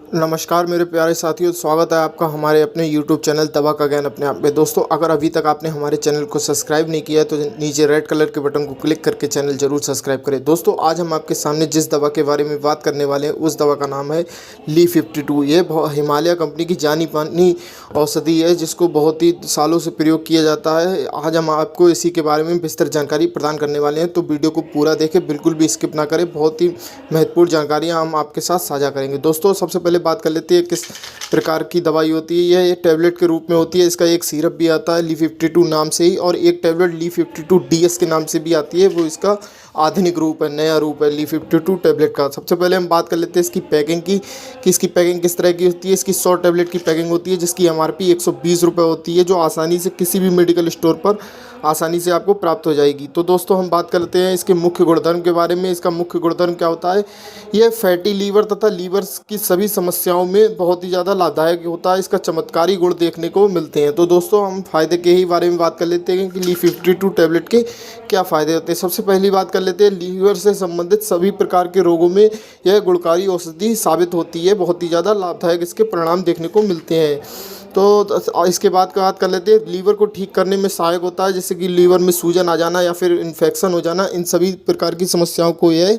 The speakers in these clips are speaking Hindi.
नमस्कार मेरे प्यारे साथियों, स्वागत है आपका हमारे अपने YouTube चैनल दवा का ज्ञान अपने आप में। दोस्तों, अगर अभी तक आपने हमारे चैनल को सब्सक्राइब नहीं किया है तो नीचे रेड कलर के बटन को क्लिक करके चैनल जरूर सब्सक्राइब करें। दोस्तों, आज हम आपके सामने जिस दवा के बारे में बात करने वाले हैं उस दवा का नाम है Li52। ये हिमालय कंपनी की जानी मानी औषधि है जिसको बहुत ही सालों से प्रयोग किया जाता है। आज हम आपको इसी के बारे में विस्तृत जानकारी प्रदान करने वाले हैं, तो वीडियो को पूरा देखें, बिल्कुल भी स्किप ना करें। बहुत ही महत्वपूर्ण जानकारियाँ हम आपके साथ साझा करेंगे। दोस्तों, सबसे पहले बात कर लेते हैं किस प्रकार की दवाई होती है। यह एक टैबलेट के रूप में होती है। इसका एक सिरप भी आता है Li52 नाम से ही, और एक टैबलेट Li52DS के नाम से भी आती है। वो इसका आधुनिक रूप है, नया रूप है Li52 टैबलेट का। सबसे पहले हम बात कर लेते हैं इसकी पैकिंग की, कि इसकी पैकिंग किस तरह की होती है। इसकी 100 टैबलेट की पैकिंग होती है जिसकी MRP 120 रुपये होती है, जो आसानी से किसी भी मेडिकल स्टोर पर आसानी से आपको प्राप्त हो जाएगी। तो दोस्तों, हम बात करते हैं इसके मुख्य गुणधर्म के बारे में। इसका मुख्य गुणधर्म क्या होता है? यह फैटी लीवर तथा लीवर की सभी समस्याओं में बहुत ही ज़्यादा लाभदायक होता है। इसका चमत्कारी गुण देखने को मिलते हैं। तो दोस्तों, हम फ़ायदे के ही बारे में बात कर लेते हैं कि Li52 टैबलेट के क्या फ़ायदे होते हैं। सबसे पहली बात कर लेते हैं, लीवर से संबंधित सभी प्रकार के रोगों में यह गुणकारी औषधि साबित होती है। बहुत ही ज़्यादा लाभदायक इसके परिणाम देखने को मिलते हैं। तो इसके बाद का बात कर लेते हैं, लीवर को ठीक करने में सहायक होता है, जैसे कि लीवर में सूजन आ जाना या फिर इन्फेक्शन हो जाना। इन सभी प्रकार की समस्याओं को यह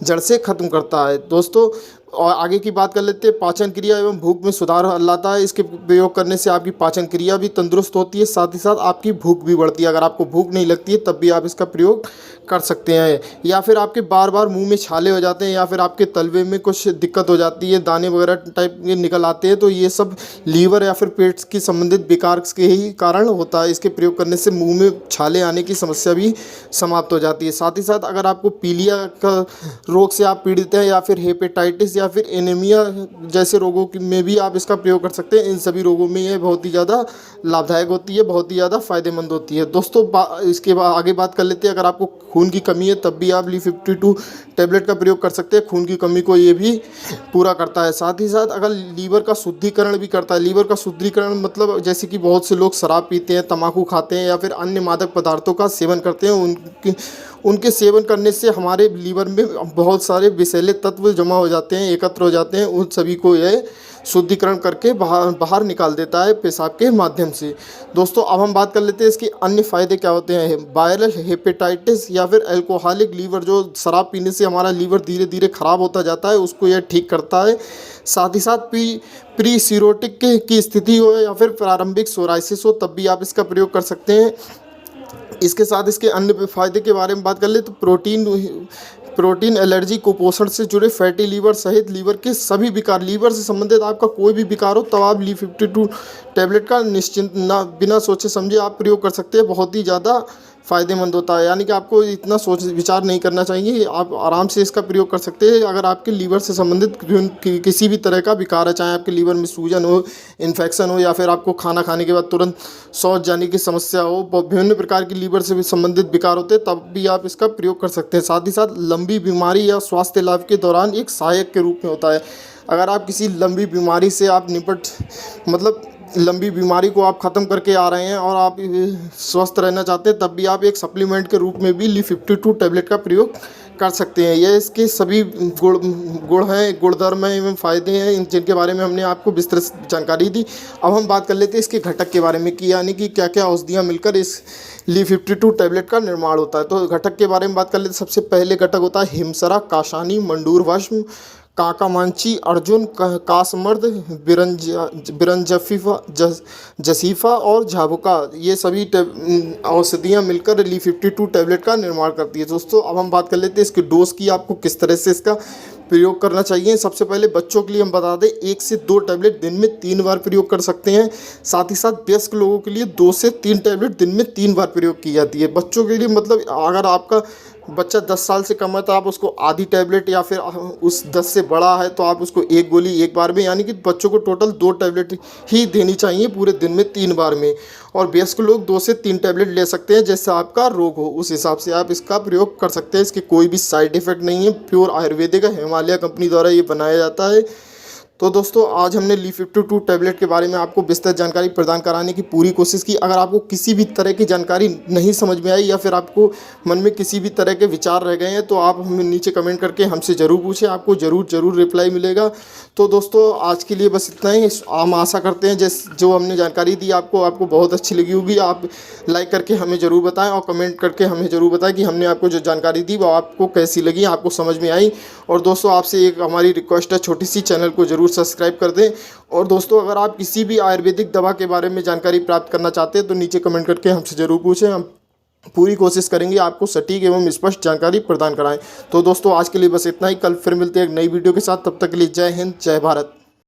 जड़ से ख़त्म करता है। दोस्तों, और आगे की बात कर लेते हैं, पाचन क्रिया एवं भूख में सुधार लाता है। इसके प्रयोग करने से आपकी पाचन क्रिया भी तंदुरुस्त होती है, साथ ही साथ आपकी भूख भी बढ़ती है। अगर आपको भूख नहीं लगती है तब भी आप इसका प्रयोग कर सकते हैं। या फिर आपके बार बार मुंह में छाले हो जाते हैं, या फिर आपके तलवे में कुछ दिक्कत हो जाती है, दाने वगैरह टाइप के निकल आते हैं, तो ये सब लीवर या फिर पेट की संबंधित विकार के ही कारण होता है। इसके प्रयोग करने से मुंह में छाले आने की समस्या भी समाप्त हो जाती है। साथ ही साथ अगर आपको पीलिया का रोग से आप पीड़ित हैं, या फिर हेपेटाइटिस या फिर एनीमिया जैसे रोगों में भी आप इसका प्रयोग कर सकते हैं। इन सभी रोगों में यह बहुत ही ज़्यादा लाभदायक होती है, बहुत ही ज़्यादा फायदेमंद होती है। दोस्तों, इसके बाद आगे बात कर लेते हैं, अगर आपको खून की कमी है तब भी आप Li52 टैबलेट का प्रयोग कर सकते हैं। खून की कमी को ये भी पूरा करता है। साथ ही साथ अगर लीवर का शुद्धिकरण भी करता है। लीवर का शुद्धिकरण मतलब जैसे कि बहुत से लोग शराब पीते हैं, तंबाकू खाते हैं, या फिर अन्य मादक पदार्थों का सेवन करते हैं। उनके सेवन करने से हमारे लीवर में बहुत सारे विषैले तत्व जमा हो जाते हैं, एकत्र हो जाते हैं। उन सभी को यह शुद्धिकरण करके बाहर निकाल देता है पेशाब के माध्यम से। दोस्तों, अब हम बात कर लेते हैं इसके अन्य फ़ायदे क्या होते हैं। वायरल हेपेटाइटिस या फिर अल्कोहलिक लीवर, जो शराब पीने से हमारा लीवर धीरे धीरे ख़राब होता जाता है, उसको यह ठीक करता है। साथ ही साथ प्री सीरोटिक की स्थिति हो या फिर प्रारंभिक सोराइसिस हो तब भी आप इसका प्रयोग कर सकते हैं। इसके साथ इसके अन्य फायदे के बारे में बात कर ले तो प्रोटीन एलर्जी, कुपोषण से जुड़े फैटी लीवर सहित लीवर के सभी विकार, लीवर से संबंधित आपका कोई भी विकार हो तब आप Li52 टैबलेट का निश्चिंत ना बिना सोचे समझे आप प्रयोग कर सकते हैं। बहुत ही ज़्यादा फ़ायदेमंद होता है, यानी कि आपको इतना सोच विचार नहीं करना चाहिए, आप आराम से इसका प्रयोग कर सकते हैं। अगर आपके लीवर से संबंधित किसी भी तरह का विकार है, चाहे आपके लीवर में सूजन हो, इन्फेक्शन हो, या फिर आपको खाना खाने के बाद तुरंत शौच जाने की समस्या हो, विभिन्न प्रकार की लीवर से भी संबंधित विकार होते हैं, तब भी आप इसका प्रयोग कर सकते हैं। साथ ही साथ लंबी बीमारी या स्वास्थ्य लाभ के दौरान एक सहायक के रूप में होता है। अगर आप किसी लंबी बीमारी से आप लंबी बीमारी को आप ख़त्म करके आ रहे हैं और आप स्वस्थ रहना चाहते हैं, तब भी आप एक सप्लीमेंट के रूप में भी Li52 टैबलेट का प्रयोग कर सकते हैं। यह इसके सभी गुण हैं, गुणधर्म हैं एवं फ़ायदे हैं जिनके बारे में हमने आपको विस्तृत जानकारी दी। अब हम बात कर लेते हैं इसके घटक के बारे में, कि यानी कि क्या क्या औषधियाँ मिलकर इस Li52 टैबलेट का निर्माण होता है। तो घटक के बारे में बात कर लेते हैं। सबसे पहले घटक होता है हिमसरा, काशानी, मंडूर भस्म, काकामांची, अर्जुन, कासमर्द, बिरंजफीफा, जसीफा और झाबुका, ये सभी औषधियाँ मिलकर Li52 टैबलेट का निर्माण करती है। दोस्तों, अब हम बात कर लेते हैं इसके डोज की, आपको किस तरह से इसका प्रयोग करना चाहिए। सबसे पहले बच्चों के लिए हम बता दें, 1 से 2 टैबलेट दिन में 3 बार प्रयोग कर सकते हैं। साथ ही साथ वयस्क लोगों के लिए 2 से 3 टैबलेट दिन में 3 बार प्रयोग की जाती है। बच्चों के लिए मतलब अगर आपका बच्चा 10 साल से कम है तो आप उसको आधी टैबलेट, या फिर उस 10 से बड़ा है तो आप उसको 1 गोली एक बार में, यानी कि बच्चों को टोटल 2 टैबलेट ही देनी चाहिए पूरे दिन में 3 बार में। और वयस्क लोग 2 से 3 टैबलेट ले सकते हैं, जैसा आपका रोग हो उस हिसाब से आप इसका प्रयोग कर सकते हैं। इसके कोई भी साइड इफ़ेक्ट नहीं है, प्योर आयुर्वेदिक है, हिमालय कंपनी द्वारा ये बनाया जाता है। तो दोस्तों आज हमने ली52 टैबलेट के बारे में आपको विस्तृत जानकारी प्रदान कराने की पूरी कोशिश की। अगर आपको किसी भी तरह की जानकारी नहीं समझ में आई या फिर आपको मन में किसी भी तरह के विचार रह गए हैं तो आप हमें नीचे कमेंट करके हमसे ज़रूर पूछें, आपको ज़रूर रिप्लाई मिलेगा। तो दोस्तों आज के लिए बस इतना ही। हम आशा करते हैं जो हमने जानकारी दी आपको बहुत अच्छी लगी होगी। आप लाइक करके हमें ज़रूर बताएं और कमेंट करके हमें ज़रूर बताएं कि हमने आपको जो जानकारी दी वो आपको कैसी लगी, आपको समझ में आई। और दोस्तों आपसे एक हमारी रिक्वेस्ट है छोटी सी, चैनल को ज़रूर सब्सक्राइब कर दें। और दोस्तों अगर आप किसी भी आयुर्वेदिक दवा के बारे में जानकारी प्राप्त करना चाहते हैं तो नीचे कमेंट करके हमसे ज़रूर पूछें। हम पूरी कोशिश करेंगे आपको सटीक एवं स्पष्ट जानकारी प्रदान कराएं। तो दोस्तों आज के लिए बस इतना ही। कल फिर मिलते हैं एक नई वीडियो के साथ। तब तक के लिए जय हिंद, जय भारत।